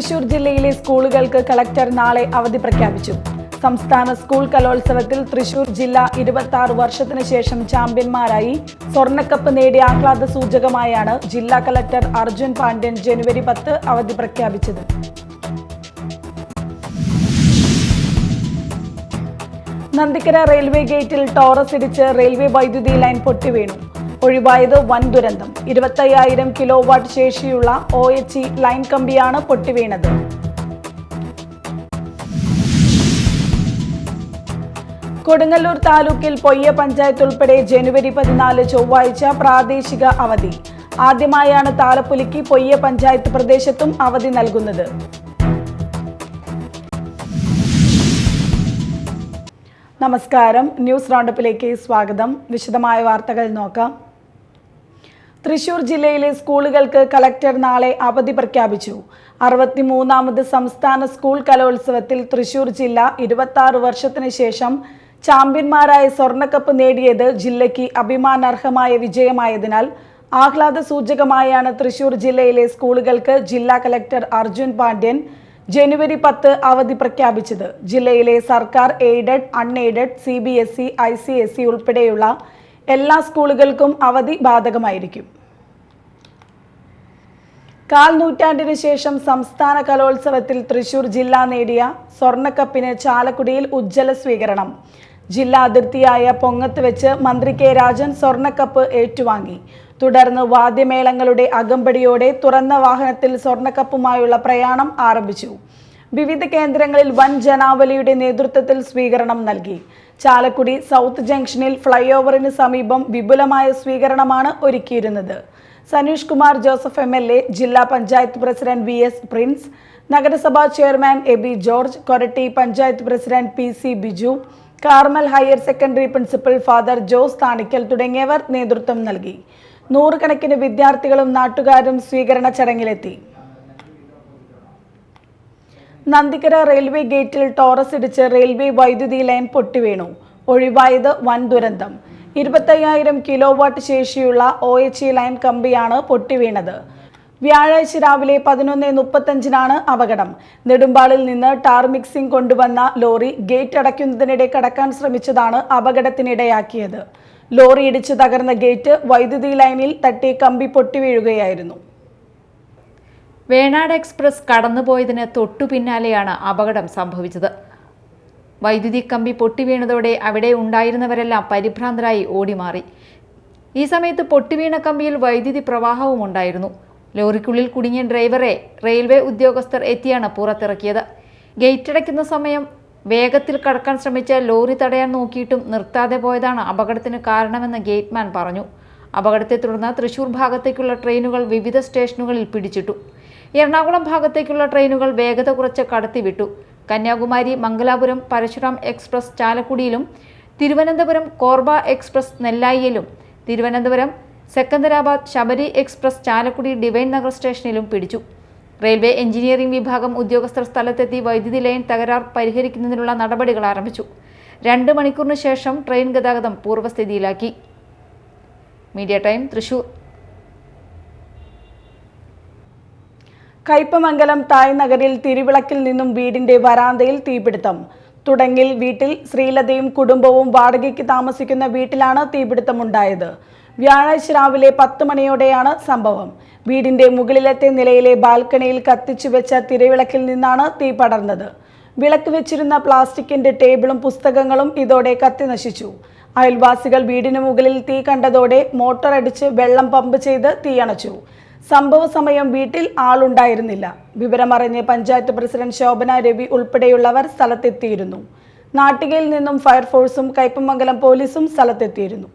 തൃശൂർ ജില്ലയിലെ സ്കൂളുകൾക്ക് കളക്ടർ നാളെ അവധി പ്രഖ്യാപിച്ചു. സംസ്ഥാന സ്കൂൾ കലോത്സവത്തിൽ തൃശൂർ ജില്ല 26 വർഷത്തിന് ശേഷം ചാമ്പ്യന്മാരായി. സ്വർണ്ണക്കപ്പ് നേടിയ ആഹ്ലാദ സൂചകമായാണ് ജില്ലാ കളക്ടർ അർജുൻ പാണ്ഡ്യൻ ജനുവരി 10 അവധി പ്രഖ്യാപിച്ചത്. നന്ദിക്കര റെയിൽവേ ഗേറ്റിൽ ടോറസ് ഇടിച്ച് റെയിൽവേ വൈദ്യുതി ലൈൻ പൊട്ടിവീണു. ഒഴിവായത് വൻ ദുരന്തം. 25,000 കിലോവാട്ട് ശേഷിയുള്ള OHE ലൈൻ കമ്പിയാണ് പൊട്ടിവീണത്. കൊടുങ്ങല്ലൂർ താലൂക്കിൽ പൊയ്യ പഞ്ചായത്ത് ഉൾപ്പെടെ ജനുവരി 14 ചൊവ്വാഴ്ച പ്രാദേശിക അവധി. ആദ്യമായാണ് താലപ്പൊലിക്ക് പൊയ്യ പഞ്ചായത്ത് പ്രദേശത്തും അവധി നൽകുന്നത്. നമസ്കാരം, ന്യൂസ് റൗണ്ടപ്പിലേക്ക് സ്വാഗതം. വിശദമായ വാർത്തകൾ നോക്കാം. തൃശൂർ ജില്ലയിലെ സ്കൂളുകൾക്ക് കളക്ടർ നാളെ അവധി പ്രഖ്യാപിച്ചു. 63ാമത് സംസ്ഥാന സ്കൂൾ കലോത്സവത്തിൽ തൃശൂർ ജില്ല 26 വർഷത്തിന് ശേഷം ചാമ്പ്യന്മാരായ സ്വർണ്ണക്കപ്പ് നേടിയത് ജില്ലയ്ക്ക് അഭിമാനാർഹമായ വിജയമായതിനാൽ ആഹ്ലാദ സൂചകമായാണ് തൃശൂർ ജില്ലയിലെ സ്കൂളുകൾക്ക് ജില്ലാ കളക്ടർ അർജുൻ പാണ്ഡ്യൻ ജനുവരി 10 അവധി പ്രഖ്യാപിച്ചത്. ജില്ലയിലെ സർക്കാർ എയ്ഡഡ്, അൺഎയ്ഡഡ്, CBSE, ICSE ഉൾപ്പെടെയുള്ള എല്ലാ സ്കൂളുകൾക്കും അവധി ബാധകമായിരിക്കും. കാൽ നൂറ്റാണ്ടിനു ശേഷം സംസ്ഥാന കലോത്സവത്തിൽ തൃശൂർ ജില്ല നേടിയ സ്വർണ്ണക്കപ്പിന് ചാലക്കുടിയിൽ ഉജ്ജ്വല സ്വീകരണം. ജില്ലാ അതിർത്തിയായ പൊങ്ങത്ത് വെച്ച് മന്ത്രി K. രാജൻ സ്വർണ്ണക്കപ്പ് ഏറ്റുവാങ്ങി. തുടർന്ന് വാദ്യമേളങ്ങളുടെ അകമ്പടിയോടെ തുറന്ന വാഹനത്തിൽ സ്വർണ്ണക്കപ്പുമായുള്ള പ്രയാണം ആരംഭിച്ചു. വിവിധ കേന്ദ്രങ്ങളിൽ വൻ ജനാവലിയുടെ നേതൃത്വത്തിൽ സ്വീകരണം നൽകി. ചാലക്കുടി സൗത്ത് ജംഗ്ഷനിൽ ഫ്ലൈ ഓവറിന് സമീപം വിപുലമായ സ്വീകരണമാണ് ഒരുക്കിയിരുന്നത്. സനീഷ് കുമാർ ജോസഫ് MLA, ജില്ലാ പഞ്ചായത്ത് പ്രസിഡന്റ് VS പ്രിൻസ്, നഗരസഭാ chairman Aby George, Koratty panchayat president PC Biju, Carmel higher secondary principal father Jose Thanickal തുടങ്ങിയവർ നേതൃത്വം നൽകി. നൂറുകണക്കിന് വിദ്യാർത്ഥികളും നാട്ടുകാരും സ്വീകരണ ചടങ്ങിലെത്തി. നന്ദിക്കര റെയിൽവേ ഗേറ്റിൽ ടോറസ് ഇടിച്ച് റെയിൽവേ വൈദ്യുതി ലൈൻ പൊട്ടിവീണു. ഒഴിവായത് വൻ ദുരന്തം. 25,000 കിലോവാട്ട് ശേഷിയുള്ള OHE ലൈൻ കമ്പിയാണ് പൊട്ടിവീണത്. വ്യാഴാഴ്ച രാവിലെ 11:35 അപകടം. നെടുമ്പാളിൽ നിന്ന് ടാർ മിക്സിംഗ് കൊണ്ടുവന്ന ലോറി ഗേറ്റ് അടയ്ക്കുന്നതിനിടെ കടക്കാൻ ശ്രമിച്ചതാണ് അപകടത്തിനിടയാക്കിയത്. ലോറി ഇടിച്ചു തകർന്ന ഗേറ്റ് വൈദ്യുതി ലൈനിൽ തട്ടി കമ്പി പൊട്ടിവീഴുകയായിരുന്നു. വേണാട് എക്സ്പ്രസ് കടന്നുപോയതിന് തൊട്ടു പിന്നാലെയാണ് അപകടം സംഭവിച്ചത്. വൈദ്യുതി കമ്പി പൊട്ടിവീണതോടെ അവിടെ ഉണ്ടായിരുന്നവരെല്ലാം പരിഭ്രാന്തരായി ഓടിമാറി. ഈ സമയത്ത് പൊട്ടിവീണ കമ്പിയിൽ വൈദ്യുതി പ്രവാഹവും ഉണ്ടായിരുന്നു. ലോറിക്കുള്ളിൽ കുടുങ്ങിയ ഡ്രൈവറെ റെയിൽവേ ഉദ്യോഗസ്ഥർ എത്തിയാണ് പുറത്തിറക്കിയത്. ഗേറ്റ് അടയ്ക്കുന്ന സമയം വേഗത്തിൽ കടക്കാൻ ശ്രമിച്ച ലോറി തടയാൻ നോക്കിയിട്ടും നിർത്താതെ പോയതാണ് അപകടത്തിന് കാരണമെന്ന് ഗേറ്റ്മാൻ പറഞ്ഞു. അപകടത്തെ തുടർന്ന് തൃശൂർ ഭാഗത്തേക്കുള്ള ട്രെയിനുകൾ വിവിധ സ്റ്റേഷനുകളിൽ പിടിച്ചിട്ടു. എറണാകുളം ഭാഗത്തേക്കുള്ള ട്രെയിനുകൾ വേഗത കുറച്ച് കടത്തിവിട്ടു. കന്യാകുമാരി മംഗലാപുരം പരശുറാം എക്സ്പ്രസ് ചാലക്കുടിയിലും, തിരുവനന്തപുരം കോർബ എക്സ്പ്രസ് നെല്ലായിയിലും, തിരുവനന്തപുരം സെക്കന്ദരാബാദ് ശബരി എക്സ്പ്രസ് ചാലക്കുടി ഡിവൈൻ നഗർ സ്റ്റേഷനിലും പിടിച്ചു. റെയിൽവേ എഞ്ചിനീയറിംഗ് വിഭാഗം ഉദ്യോഗസ്ഥർ സ്ഥലത്തെത്തി വൈദ്യുതി ലൈൻ തകരാർ പരിഹരിക്കുന്നതിനുള്ള നടപടികൾ ആരംഭിച്ചു. 2 മണിക്കൂറിന് ശേഷം ട്രെയിൻ ഗതാഗതം പൂർവ്വസ്ഥിതിയിലാക്കി. Media time, Thrissur. കയ്പമംഗലം തായ് നഗരിൽ തിരുവിളക്കിൽ നിന്നും വീടിന്റെ വരാന്തയിൽ തീപിടുത്തം. തുടങ്ങിൽ വീട്ടിൽ ശ്രീലതയും കുടുംബവും വാടകയ്ക്ക് താമസിക്കുന്ന വീട്ടിലാണ് തീപിടുത്തമുണ്ടായത്. വ്യാഴാഴ്ച രാവിലെ 10 മണിയോടെയാണ് സംഭവം. വീടിന്റെ മുകളിലത്തെ നിലയിലെ ബാൽക്കണിയിൽ കത്തിച്ചു വെച്ച തിരവിളക്കിൽ നിന്നാണ് തീ പടർന്നത്. വിളക്ക് വെച്ചിരുന്ന പ്ലാസ്റ്റിക്കിന്റെ ടേബിളും പുസ്തകങ്ങളും ഇതോടെ കത്തി നശിച്ചു. അയൽവാസികൾ വീടിന് മുകളിൽ തീ കണ്ടതോടെ മോട്ടോർ അടിച്ച് വെള്ളം പമ്പ് ചെയ്ത് തീയണച്ചു. സംഭവ സമയം വീട്ടിൽ ആളുണ്ടായിരുന്നില്ല. വിവരമറിഞ്ഞ് പഞ്ചായത്ത് പ്രസിഡന്റ് ശോഭന രവി ഉൾപ്പെടെയുള്ളവർ സ്ഥലത്തെത്തിയിരുന്നു. നാട്ടികയിൽ നിന്നും ഫയർഫോഴ്സും കയ്പമംഗലം പോലീസും സ്ഥലത്തെത്തിയിരുന്നു.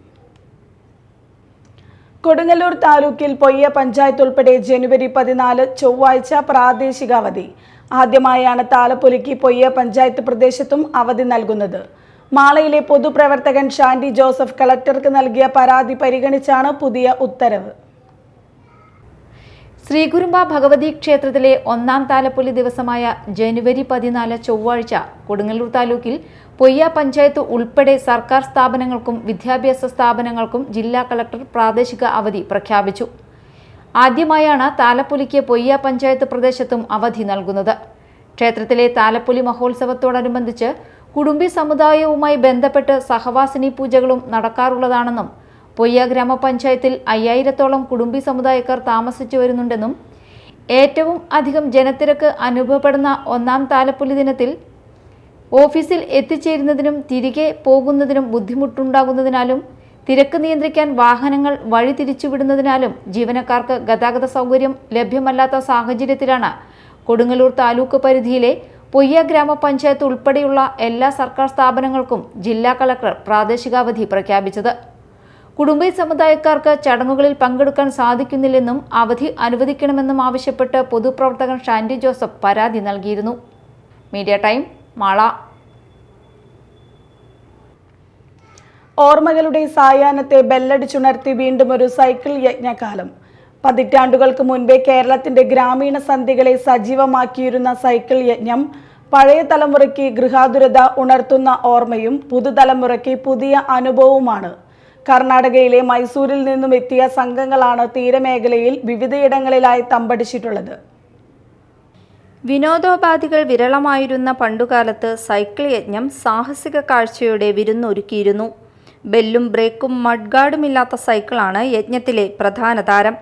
കൊടുങ്ങല്ലൂർ താലൂക്കിൽ പൊയ്യ പഞ്ചായത്ത് ഉൾപ്പെടെ ജനുവരി 14 ചൊവ്വാഴ്ച പ്രാദേശിക അവധി. ആദ്യമായാണ് താലപ്പൊലിക്ക് പൊയ്യ പഞ്ചായത്ത് പ്രദേശത്തും അവധി നൽകുന്നത്. മാളയിലെ പൊതുപ്രവർത്തകൻ ഷാൻഡി ജോസഫ് കളക്ടർക്ക് നൽകിയ പരാതി പരിഗണിച്ചാണ് പുതിയ ഉത്തരവ്. ശ്രീകുരുമ്പ ഭഗവതി ക്ഷേത്രത്തിലെ 1ാം താലപ്പൊലി ദിവസമായ ജനുവരി 14 ചൊവ്വാഴ്ച കൊടുങ്ങല്ലൂർ താലൂക്കിൽ പൊയ്യ പഞ്ചായത്ത് ഉൾപ്പെടെ സർക്കാർ സ്ഥാപനങ്ങൾക്കും വിദ്യാഭ്യാസ സ്ഥാപനങ്ങൾക്കും ജില്ലാ കളക്ടർ പ്രാദേശിക അവധി പ്രഖ്യാപിച്ചു. ആദ്യമായാണ് താലപ്പൊലിക്ക് പൊയ്യ പഞ്ചായത്ത് പ്രദേശത്തും അവധി നൽകുന്നത്. ക്ഷേത്രത്തിലെ താലപ്പൊലി മഹോത്സവത്തോടനുബന്ധിച്ച് കുടുംബി സമുദായവുമായി ബന്ധപ്പെട്ട് സഹവാസിനി പൂജകളും നടക്കാറുള്ളതാണെന്നും പൊയ്യ ഗ്രാമപഞ്ചായത്തിൽ 5000-ഓളം കുടുംബി സമുദായക്കാർ താമസിച്ചു വരുന്നുണ്ടെന്നും ഏറ്റവും അധികം ജനത്തിരക്ക് അനുഭവപ്പെടുന്ന ഒന്നാം താലപ്പൊലി ദിനത്തിൽ ഓഫീസിൽ എത്തിച്ചേരുന്നതിനും തിരികെ പോകുന്നതിനും ബുദ്ധിമുട്ടുണ്ടാകുന്നതിനാലും തിരക്ക് നിയന്ത്രിക്കാൻ വാഹനങ്ങൾ വഴി തിരിച്ചുവിടുന്നതിനാലും ജീവനക്കാർക്ക് ഗതാഗത സൗകര്യം ലഭ്യമല്ലാത്ത സാഹചര്യത്തിലാണ് കൊടുങ്ങല്ലൂർ താലൂക്ക് പരിധിയിലെ പൊയ്യ ഗ്രാമപഞ്ചായത്ത് ഉൾപ്പെടെയുള്ള എല്ലാ സർക്കാർ സ്ഥാപനങ്ങൾക്കും ജില്ലാ കളക്ടർ പ്രാദേശികാവധി പ്രഖ്യാപിച്ചത്. കുടുംബി സമുദായക്കാർക്ക് ചടങ്ങുകളിൽ പങ്കെടുക്കാൻ സാധിക്കുന്നില്ലെന്നും അവധി അനുവദിക്കണമെന്നും ആവശ്യപ്പെട്ട് പൊതുപ്രവർത്തകൻ ഷാൻഡി ജോസഫ് പരാതി നൽകിയിരുന്നു. Media time, Mala. ഓർമ്മകളുടെ സായാഹ്നത്തെ ബെല്ലടിച്ചുണർത്തി വീണ്ടും ഒരു സൈക്കിൾ യജ്ഞകാലം. പതിറ്റാണ്ടുകൾക്ക് മുൻപേ കേരളത്തിന്റെ ഗ്രാമീണ സന്ധ്യകളെ സജീവമാക്കിയിരുന്ന സൈക്കിൾ യജ്ഞം പഴയ തലമുറയ്ക്ക് ഗൃഹാതുരത ഉണർത്തുന്ന ഓർമ്മയും പുതുതലമുറയ്ക്ക് പുതിയ അനുഭവവുമാണ്. കർണാടകയിലെ മൈസൂരിൽ നിന്നും എത്തിയ സംഘങ്ങളാണ് തീരമേഖലയിൽ വിവിധയിടങ്ങളിലായി തമ്പടിച്ചിട്ടുള്ളത്. വിനോദോപാധികൾ വിരളമായിരുന്ന പണ്ടുകാലത്ത് സൈക്കിൾ യജ്ഞം സാഹസിക കാഴ്ചയുടെ വിരുന്നൊരുക്കിയിരുന്നു. ബെല്ലും ബ്രേക്കും മഡ്ഗാർഡുമില്ലാത്ത സൈക്കിളാണ് യജ്ഞത്തിലെ പ്രധാന താരം.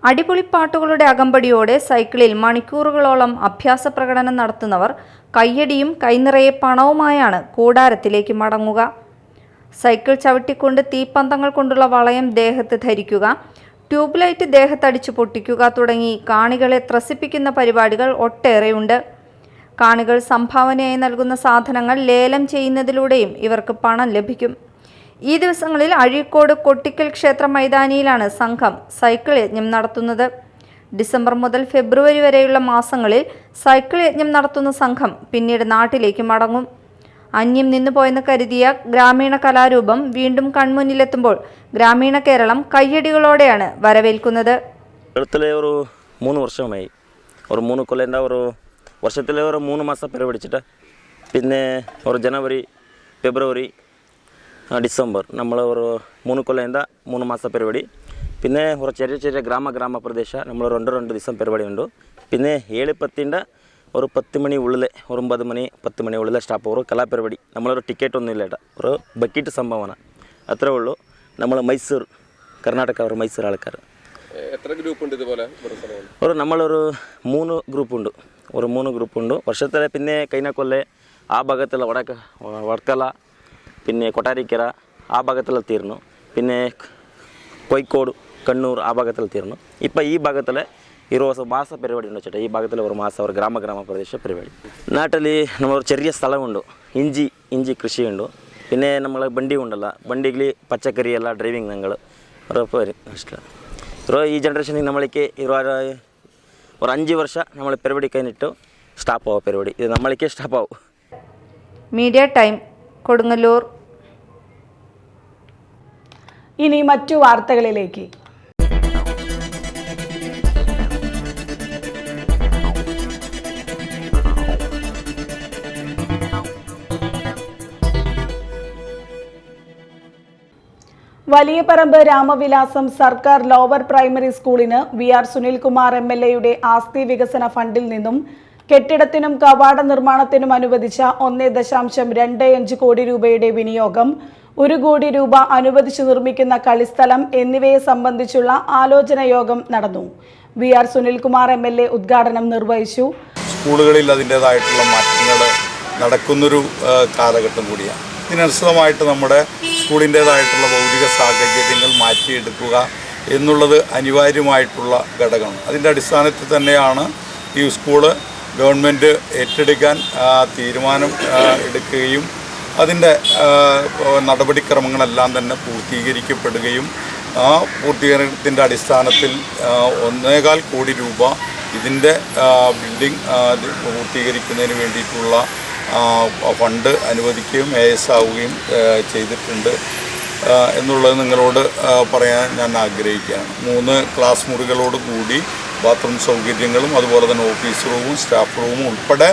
അടിപൊളിപ്പാട്ടുകളുടെ അകമ്പടിയോടെ സൈക്കിളിൽ മണിക്കൂറുകളോളം അഭ്യാസ പ്രകടനം നടത്തുന്നവർ കയ്യടിയും കൈനിറയെ പണവുമായാണ് കൂടാരത്തിലേക്ക് മടങ്ങുക. സൈക്കിൾ ചവിട്ടിക്കൊണ്ട് തീപ്പന്തങ്ങൾ കൊണ്ടുള്ള വളയം ദേഹത്ത് ധരിക്കുക, ട്യൂബ് ലൈറ്റ് ദേഹത്തടിച്ചു പൊട്ടിക്കുക തുടങ്ങി കാണികളെ ത്രസിപ്പിക്കുന്ന പരിപാടികൾ ഒട്ടേറെയുണ്ട്. കാണികൾ സംഭാവനയായി നൽകുന്ന സാധനങ്ങൾ ലേലം ചെയ്യുന്നതിലൂടെയും ഇവർക്ക് പണം ലഭിക്കും. ഈ ദിവസങ്ങളിൽ അഴീക്കോട് കൊട്ടിക്കൽ ക്ഷേത്ര മൈതാനിയിലാണ് സംഘം സൈക്കിൾ യജ്ഞം നടത്തുന്നത്. ഡിസംബർ മുതൽ ഫെബ്രുവരി വരെയുള്ള മാസങ്ങളിൽ സൈക്കിൾ യജ്ഞം നടത്തുന്ന സംഘം പിന്നീട് നാട്ടിലേക്ക് മടങ്ങും. അന്യം നിന്നുപോയെന്ന് കരുതിയ ഗ്രാമീണ കലാരൂപം വീണ്ടും കൺമുന്നിലെത്തുമ്പോൾ ഗ്രാമീണ കേരളം കയ്യടികളോടെയാണ് വരവേൽക്കുന്നത്. ഒരു 3 വർഷമായി, ഒരു 3 കൊല്ലം ഒരു വർഷത്തിലെ ഒരു 3 മാസം പരിപാടിച്ചിട്ട് പിന്നെ ഒരു ജനുവരി ഫെബ്രുവരി ഡിസംബർ നമ്മൾ ഒരു 3 കൊല്ലം 3 മാസം പരിപാടി. പിന്നെ ഒരു ചെറിയ ചെറിയ ഗ്രാമപ്രദേശ നമ്മൾ 2 ദിവസം പരിപാടി ഉണ്ട്. പിന്നെ 7:10 ഒരു 10 മണി ഉള്ളിൽ ഒരു 9 മണി 10 മണി ഉള്ളിൽ സ്റ്റാപ്പ് ഒരു കലാപരിപാടി. നമ്മളൊരു ടിക്കറ്റ് ഒന്നും ഇല്ല, ഒരു ബക്കറ്റ് സംഭവമാണ്, അത്രേ ഉള്ളൂ. നമ്മൾ മൈസൂർ കർണാടക ഒരു മൈസൂർ ആൾക്കാർ. എത്ര ഗ്രൂപ്പ് ഉണ്ട് ഇതുപോലെ? നമ്മളൊരു 3 ഗ്രൂപ്പുണ്ട്. ഒരു 3 ഗ്രൂപ്പുണ്ട് വർഷത്തിലെ. പിന്നെ കൈനക്കൊല്ലെ ആ ഭാഗത്തുള്ള വടക്കല പിന്നെ കൊട്ടാരിക്കര ആ ഭാഗത്തുള്ള തീർന്നു. പിന്നെ കോഴിക്കോട് കണ്ണൂർ ആ ഭാഗത്തുള്ള തീർന്നു. ഇപ്പം ഈ ഭാഗത്തിൽ 20 മാസ പരിപാടി ഉണ്ട് ചേട്ടാ. ഈ ഭാഗത്തിൽ ഒരു മാസം ഒരു ഗ്രാമപ്രദേശ പരിപാടി. നാട്ടിൽ നമ്മളൊരു ചെറിയ സ്ഥലമുണ്ട്, ഇഞ്ചി കൃഷിയുണ്ട്. പിന്നെ നമ്മൾ ബണ്ടി ഉണ്ടല്ല, ബണ്ടിയിൽ പച്ചക്കറി ಎಲ್ಲ ಡ್ರೈವಿಂಗ್ ഞങ്ങൾ ಅಷ್ಟೇ. ಈ ಜನ್ರೇಷನಿಗೆ നമ്മൾക്ക് ഒരു 5 വർഷം നമ്മൾ പരിപാടി കഴിഞ്ഞിട്ട് സ്റ്റാപ്പ് ആവും പരിപാടി. ഇത് നമ്മൾക്ക് സ്റ്റാപ്പ് ആവും. Media time, Kodungallur. ഇനി മറ്റു വാർത്തകളിലേക്ക്. വലിയപറമ്പ് രാമവിലാസം സർക്കാർ ലോവർ പ്രൈമറി സ്കൂളിന് VR സുനിൽകുമാർ MLA ആസ്തി വികസന ഫണ്ടിൽ നിന്നും കെട്ടിടത്തിനും കവാട നിർമ്മാണത്തിനും അനുവദിച്ച 1.25 കോടി രൂപയുടെ വിനിയോഗം, 1 കോടി രൂപ അനുവദിച്ചു നിർമ്മിക്കുന്ന കളിസ്ഥലം എന്നിവയെ സംബന്ധിച്ചുള്ള ആലോചന യോഗം നടന്നു. VR സുനിൽകുമാർ MLA ഉദ്ഘാടനം നിർവഹിച്ചു. സ്കൂളുകളിൽ അതിൻ്റേതായിട്ടുള്ള മാറ്റങ്ങൾ നടക്കുന്നൊരു കാലഘട്ടം കൂടിയാണ്. ഇതിനനുസൃതമായിട്ട് നമ്മുടെ സ്കൂളിൻ്റേതായിട്ടുള്ള ഭൗതിക സാഹചര്യങ്ങൾ മാറ്റിയെടുക്കുക എന്നുള്ളത് അനിവാര്യമായിട്ടുള്ള ഘടകമാണ്. അതിൻ്റെ അടിസ്ഥാനത്തിൽ തന്നെയാണ് ഈ സ്കൂള് ഗവൺമെൻറ് ഏറ്റെടുക്കാൻ തീരുമാനം എടുക്കുകയും അതിൻ്റെ നടപടിക്രമങ്ങളെല്ലാം തന്നെ പൂർത്തീകരിക്കപ്പെടുകയും ആ പൂർത്തീകരണത്തിൻ്റെ അടിസ്ഥാനത്തിൽ 1.25 കോടി രൂപ ഇതിൻ്റെ ബിൽഡിംഗ് പൂർത്തീകരിക്കുന്നതിന് വേണ്ടിയിട്ടുള്ള ഫണ്ട് അനുവദിക്കുകയും AS ആവുകയും ചെയ്തിട്ടുണ്ട് എന്നുള്ളത് നിങ്ങളോട് പറയാൻ ഞാൻ ആഗ്രഹിക്കുകയാണ്. 3 ക്ലാസ് മുറികളോട് കൂടി ബാത്റൂം സൗകര്യങ്ങളും അതുപോലെ തന്നെ ഓഫീസ് റൂമും സ്റ്റാഫ് റൂമും ഉൾപ്പെടെ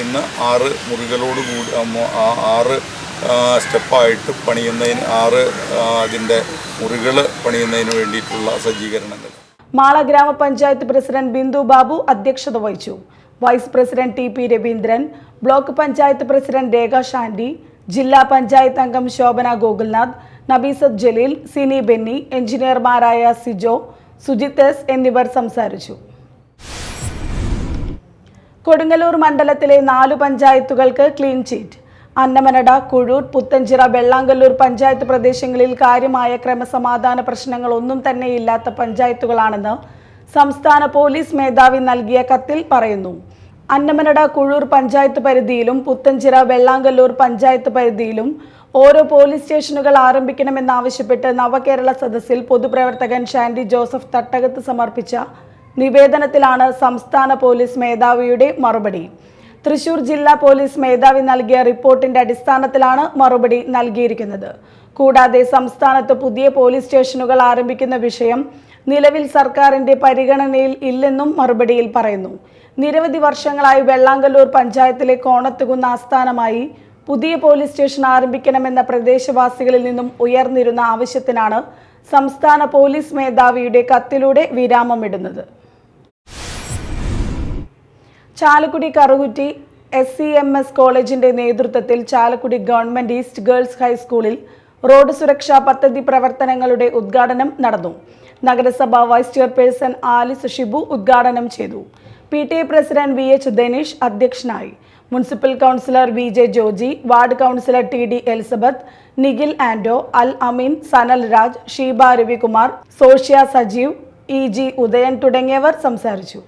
ഇന്ന് 6 മുറികളോട് കൂടി 6 സ്റ്റെപ്പായിട്ട് പണിയുന്നതിന് 6 അതിൻ്റെ മുറികൾ പണിയുന്നതിന് വേണ്ടിയിട്ടുള്ള സജ്ജീകരണങ്ങൾ മാള ഗ്രാമപഞ്ചായത്ത് പ്രസിഡന്റ് ബിന്ദു ബാബു അധ്യക്ഷത വഹിച്ചു. Vice president T P Raveendran, block panchayat president Rekha Shandy, ജില്ലാ പഞ്ചായത്ത് അംഗം ശോഭന ഗോകുൽനാഥ്, നബീസത്ത് ജലീൽ, സിനി ബെന്നി, എഞ്ചിനീയർമാരായ സിജോ, സുജിത് എസ് എന്നിവർ സംസാരിച്ചു. കൊടുങ്ങല്ലൂർ മണ്ഡലത്തിലെ 4 പഞ്ചായത്തുകൾക്ക് ക്ലീൻ ചീറ്റ്. അന്നമനട, കുഴൂർ, പുത്തഞ്ചിറ, വെള്ളാങ്കല്ലൂർ പഞ്ചായത്ത് പ്രദേശങ്ങളിൽ കാര്യമായ ക്രമസമാധാന പ്രശ്നങ്ങളൊന്നും തന്നെയില്ലാത്ത പഞ്ചായത്തുകളാണെന്ന് സംസ്ഥാന പോലീസ് മേധാവി നൽകിയ കത്തിൽ പറയുന്നു. അന്നമനട, കുഴൂർ പഞ്ചായത്ത് പരിധിയിലും പുത്തഞ്ചിറ, വെള്ളാങ്കല്ലൂർ പഞ്ചായത്ത് പരിധിയിലും ഓരോ പോലീസ് സ്റ്റേഷനുകൾ ആരംഭിക്കണമെന്നാവശ്യപ്പെട്ട് നവകേരള സദസ്സിൽ പൊതുപ്രവർത്തകൻ ഷാൻഡി ജോസഫ് തട്ടകത്ത് സമർപ്പിച്ച നിവേദനത്തിലാണ് സംസ്ഥാന പോലീസ് മേധാവിയുടെ മറുപടി. തൃശൂർ ജില്ലാ പോലീസ് മേധാവി നൽകിയ റിപ്പോർട്ടിന്റെ അടിസ്ഥാനത്തിലാണ് മറുപടി നൽകിയിരിക്കുന്നത്. കൂടാതെ സംസ്ഥാനത്ത് പുതിയ പോലീസ് സ്റ്റേഷനുകൾ ആരംഭിക്കുന്ന വിഷയം നിലവിൽ സർക്കാരിന്റെ പരിഗണനയിൽ ഇല്ലെന്നും മറുപടിയിൽ പറയുന്നു. നിരവധി വർഷങ്ങളായി വെള്ളാങ്കല്ലൂർ പഞ്ചായത്തിലെ കോണത്തുകുന്ന് ആസ്ഥാനമായി പുതിയ പോലീസ് സ്റ്റേഷൻ ആരംഭിക്കണമെന്ന പ്രദേശവാസികളിൽ നിന്നും ഉയർന്നിരുന്ന ആവശ്യത്തിനാണ് സംസ്ഥാന പോലീസ് മേധാവിയുടെ കത്തിലൂടെ വിരാമമിടുന്നത്. ചാലക്കുടി കറുകുറ്റി SCMS കോളേജിന്റെ നേതൃത്വത്തിൽ ചാലക്കുടി ഗവൺമെന്റ് ഈസ്റ്റ് ഗേൾസ് ഹൈസ്കൂളിൽ റോഡ് സുരക്ഷാ പദ്ധതി പ്രവർത്തനങ്ങളുടെ ഉദ്ഘാടനം നടന്നു. നഗരസഭ വൈസ് ചെയർപേഴ്സൺ ആലിസ് ഷിബു ഉദ്ഘാടനം ചെയ്തു. PTA പ്രസിഡന്റ് VH ധനീഷ് അധ്യക്ഷനായി. Municipal councillor VJ Joji, ward councillor TD Elizabeth, Nikhil Ando, Al Ameen, Sanal Raj, Sheeba Ravikumar, Soshya Sajeev, EG Udayan തുടങ്ങിയവർ സംസാരിച്ചു.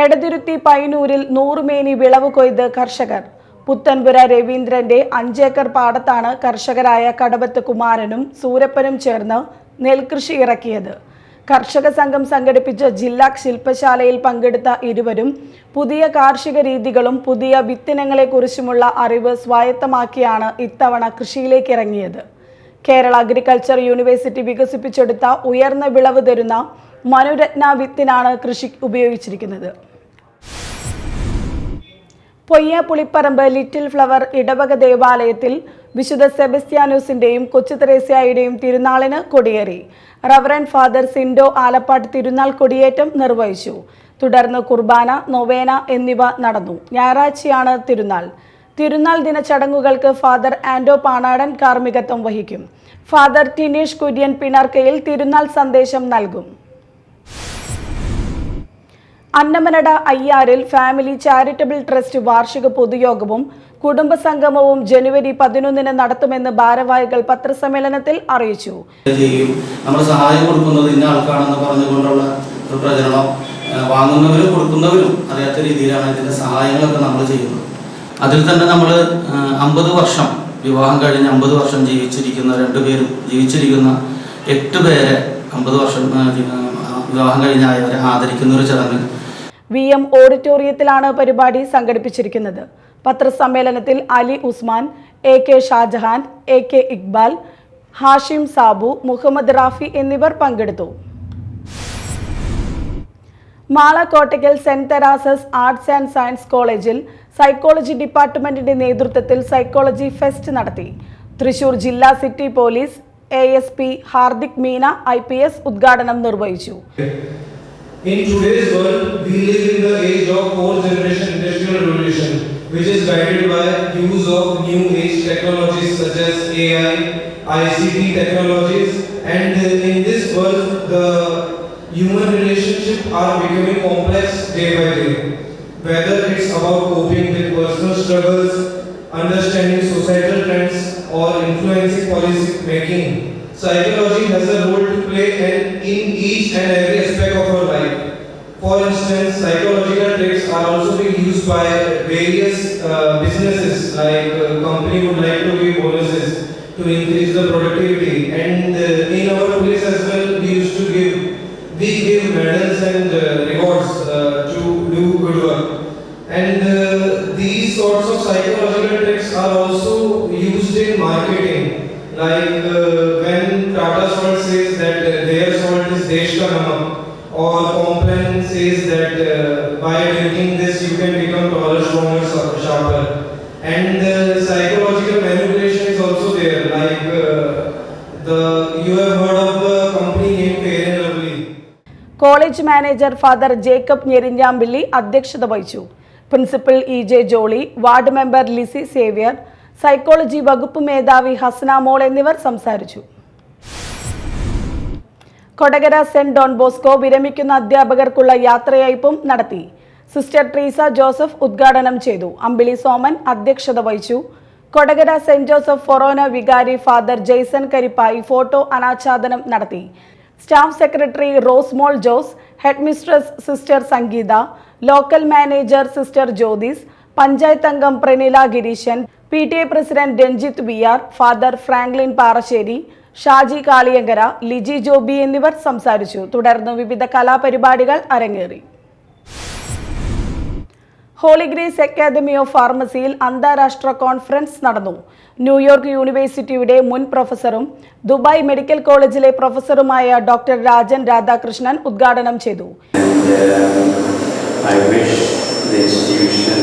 എടതിരുത്തി പൈനൂരിൽ 100 മേനി വിളവ് കൊയ്ത് കർഷകർ. പുത്തൻപുര രവീന്ദ്രന്റെ 5 ഏക്കർ പാടത്താണ് കർഷകരായ കടവത്ത് കുമാരനും സൂരപ്പനും ചേർന്ന് നെൽകൃഷി ഇറക്കിയത്. കർഷക സംഘം സംഘടിപ്പിച്ച ജില്ലാ ശില്പശാലയിൽ പങ്കെടുത്ത ഇരുവരും പുതിയ കാർഷിക രീതികളും പുതിയ വിത്തിനങ്ങളെക്കുറിച്ചുമുള്ള അറിവ് സ്വായത്തമാക്കിയാണ് ഇത്തവണ കൃഷിയിലേക്ക് ഇറങ്ങിയത്. കേരള അഗ്രികൾച്ചർ യൂണിവേഴ്സിറ്റി വികസിപ്പിച്ചെടുത്ത ഉയർന്ന വിളവ് തരുന്ന മനുരത്ന വിത്തിനാണ് കൃഷി ഉപയോഗിച്ചിരിക്കുന്നത്. പൊയ്യ പുളിപ്പറമ്പ് ലിറ്റിൽ ഫ്ലവർ ഇടവക ദേവാലയത്തിൽ വിശുദ്ധ സെബസ്ത്യാനോസിന്റെയും കൊച്ചു തെരേസ്യയുടെയും തിരുനാളിന് കൊടിയേറി. റവറൻഡ് ഫാദർ സിൻഡോ ആലപ്പാട്ട് തിരുനാൾ കൊടിയേറ്റം നിർവഹിച്ചു. തുടർന്ന് കുർബാന, നൊവേന എന്നിവ നടന്നു. ഞായറാഴ്ചയാണ് തിരുനാൾ. തിരുനാൾ ദിന ചടങ്ങുകൾക്ക് ഫാദർ ആൻഡോ പാണാടൻ കാർമ്മികത്വം വഹിക്കും. ഫാദർ ടിനേഷ് കുര്യൻ പിണർക്കയിൽ തിരുനാൾ സന്ദേശം നൽകും. അന്നമനട അയ്യാറിൽ ഫാമിലി ചാരിറ്റബിൾ ട്രസ്റ്റ് വാർഷിക പൊതുയോഗവും കുടുംബസംഗമവും ജനുവരി 11 നടത്തുമെന്ന് ഭാരവാഹികൾ പത്രസമ്മേളനത്തിൽ അറിയിച്ചു. നമ്മൾ സഹായം കൊടുക്കുന്നത് ഇന്ന ആൾക്കാണെന്ന് പറഞ്ഞുകൊണ്ടുള്ള ഒരു പ്രചരണം വാങ്ങുന്നവരും കൊടുക്കുന്നവരും അറിയാത്ത രീതിയിലാണ് ഇതിന്റെ സഹായങ്ങളൊക്കെ നമ്മൾ ചെയ്യുന്നത്. അതിൽ തന്നെ നമ്മൾ 50 വർഷം വിവാഹം കഴിഞ്ഞ് 50 വർഷം ജീവിച്ചിരിക്കുന്ന 2 പേരും ജീവിച്ചിരിക്കുന്ന 8 പേരെ 50 വർഷം വിവാഹം കഴിഞ്ഞായവരെ ആദരിക്കുന്ന ഒരു ചടങ്ങ് VM ഓഡിറ്റോറിയത്തിലാണ് പരിപാടി സംഘടിപ്പിച്ചിരിക്കുന്നത്. പത്രസമ്മേളനത്തിൽ അലി ഉസ്മാൻ, AK ഷാജഹാൻ, AK ഇക്ബാൽ, ഹാഷിം സാബു, മുഹമ്മദ് റാഫി എന്നിവർ പങ്കെടുത്തു. Mala Kottakkal saint Teresa's arts and science കോളേജിൽ സൈക്കോളജി ഡിപ്പാർട്ട്മെന്റിന്റെ നേതൃത്വത്തിൽ സൈക്കോളജി ഫെസ്റ്റ് നടത്തി. തൃശൂർ ജില്ലാ city police ASP Hardik Meena IPS ഉദ്ഘാടനം നിർവഹിച്ചു. In today's world, we live in the age of 4th generation industrial revolution, which is guided by use of new age technologies such as AI, ICT technologies, and in this world, the human relationships are becoming complex day by day. Whether it's about coping with personal struggles, understanding societal trends, or influencing policy making, psychology has a role to play in each and every aspect of our life. For instance, psychological tricks are also being used by various businesses, like company would like to give bonuses to increase the productivity, and in our police as well we give medals and rewards to do good work. And these sorts of psychological tricks are also used in marketing. Like when Tata Salt says that their salt is Desh Ka Namak, or Complan says that by drinking this you can become taller, stronger, sharper. And psychological manipulation is also there. Like you have heard of the company name college manager father Jacob Njerinjampilly അധ്യക്ഷത വഹിച്ചു. Principal EJ Jolly, ward member Lissy Xavier, psychology വകുപ്പ് മേധാവി ഹസ്ന മോൾ എന്നിവർ സംസാരിച്ചു. Kodakara saint Don Bosco വിരമിക്കുന്ന അധ്യാപകർക്കുള്ള യാത്രയയപ്പും നടത്തി. Sister Treesa Joseph ഉദ്ഘാടനം ചെയ്തു. അമ്പിളി സോമൻ അധ്യക്ഷത വഹിച്ചു. കൊടകര സെന്റ് ജോസഫ് ഫൊറോന വികാരി ഫാദർ ജെയ്സൺ കരിപ്പായി ഫോട്ടോ അനാച്ഛാദനം നടത്തി. Staff secretary Rosemol Jose, head mistress sister Sangeetha, local manager sister Jyothis, panchayat അംഗം Pranila Gireesan, PTA president Ranjith VR, father Franklin Parassery, Shaji Kaliyankara, Liji Joby എന്നിവർ സംസാരിച്ചു. തുടർന്ന് വിവിധ കലാപരിപാടികൾ അരങ്ങേറി. ഹോളി ഗ്രേസ് അക്കാദമി ഓഫ് ഫാർമസിയിൽ അന്താരാഷ്ട്ര കോൺഫറൻസ് നടന്നു. ന്യൂയോർക്ക് യൂണിവേഴ്സിറ്റിയുടെ മുൻ പ്രൊഫസറും ദുബായ് മെഡിക്കൽ കോളേജിലെ പ്രൊഫസറുമായ ഡോക്ടർ രാജൻ രാധാകൃഷ്ണൻ ഉദ്ഘാടനം ചെയ്തു. I wish the institution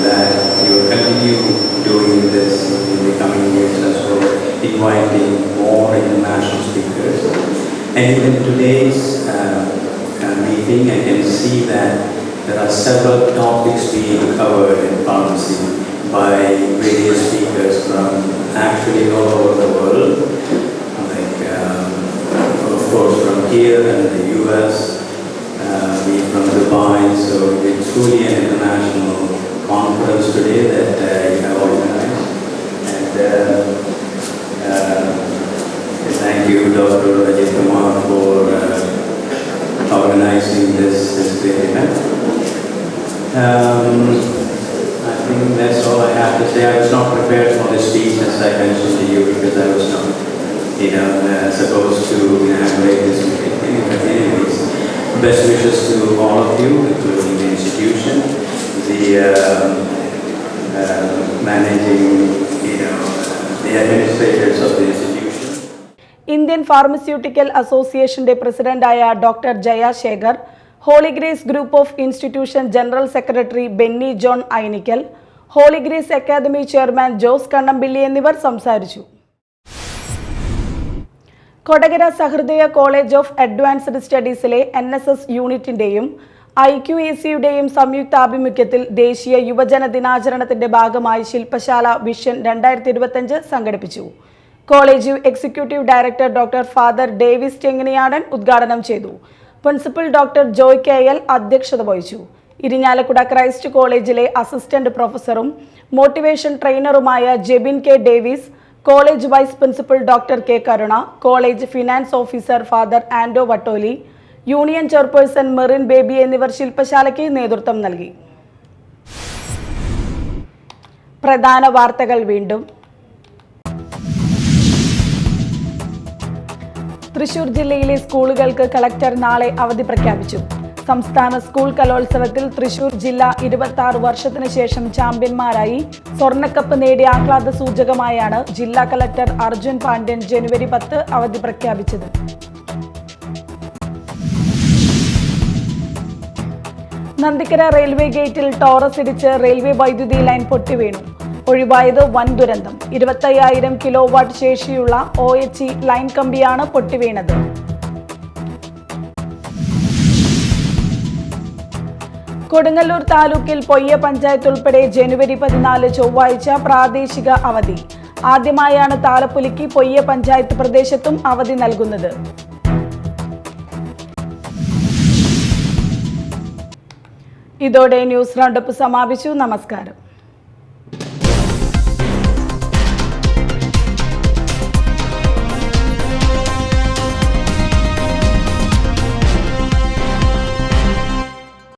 that you will continue doing this in the coming years as well, inviting more international speakers. And even today's meeting, I can see that there are several topics being covered in pharmacy by various speakers from actually all over the world, like of course from here and the US. We from Dubai, so it's truly an international conference today that you have organized. And thank you, Dr. Rajit Kumar, for organizing this great event. I think that's all I have to say. I was not prepared for this speech, as I mentioned to you, because I was not, supposed to inaugurate this meeting. But anyways, best wishes to all of you, including the institution, the managing, the administrators of the institution. Indian pharmaceutical അസോസിയേഷന്റെ പ്രസിഡന്റായ doctor Jaya Sekhar, Holy Grace group of institution general secretary Benny John Ainikkal, Holy Grace Academy chairman Jose Kannampilly എന്നിവർ സംസാരിച്ചു. Kodakara Sahrudaya college of advanced സ്റ്റഡീസിലെ NSS യൂണിറ്റിന്റെയും IQACയുടെയും സംയുക്താഭിമുഖ്യത്തിൽ ദേശീയ യുവജന ദിനാചരണത്തിന്റെ ഭാഗമായി ശില്പശാല വിഷൻ 2025 സംഘടിപ്പിച്ചു. College executive director doctor father Davis Chenganiyadan ഉദ്ഘാടനം ചെയ്തു. പ്രിൻസിപ്പൽ ഡോക്ടർ ജോയ് KL അധ്യക്ഷത വഹിച്ചു. ഇരിഞ്ഞാലക്കുട ക്രൈസ്റ്റ് കോളേജിലെ അസിസ്റ്റന്റ് പ്രൊഫസറും മോട്ടിവേഷൻ ട്രെയിനറുമായ Jebin K. Davis, college vice principal doctor K. Karuna, college finance officer father Ando Vattoli, union chairperson Merin Baby എന്നിവർ ശില്പശാലയ്ക്ക് നേതൃത്വം നൽകി. പ്രധാന വാർത്തകൾ വീണ്ടും. തൃശൂർ ജില്ലയിലെ സ്കൂളുകൾക്ക് കളക്ടർ നാളെ അവധി പ്രഖ്യാപിച്ചു. സംസ്ഥാന സ്കൂൾ കലോത്സവത്തിൽ തൃശൂർ ജില്ല 26 വർഷത്തിന് ശേഷം ചാമ്പ്യന്മാരായി. സ്വർണ്ണക്കപ്പ് നേടിയ ആഹ്ലാദ സൂചകമായാണ് ജില്ലാ കളക്ടർ അർജുൻ പാണ്ഡ്യൻ ജനുവരി 10 അവധി പ്രഖ്യാപിച്ചത്. നന്ദിക്കര റെയിൽവേ ഗേറ്റിൽ ടോറസ് ഇടിച്ച് റെയിൽവേ വൈദ്യുതി ലൈൻ പൊട്ടിവീണു. ഒഴിവായത് വൻ ദുരന്തം. 25,000 കിലോവാട്ട് ശേഷിയുള്ള OHE ലൈൻ കമ്പിയാണ് പൊട്ടിവീണത്. കൊടുങ്ങല്ലൂർ താലൂക്കിൽ പൊയ്യ പഞ്ചായത്ത് ഉൾപ്പെടെ ജനുവരി 14 ചൊവ്വാഴ്ച പ്രാദേശിക അവധി. ആദ്യമായാണ് താലപ്പൊലിക്ക് പൊയ്യ പഞ്ചായത്ത് പ്രദേശത്തും അവധി നൽകുന്നത്. ഇതോടെ ന്യൂസ് റൗണ്ടപ്പ് സമാപിച്ചു. നമസ്കാരം.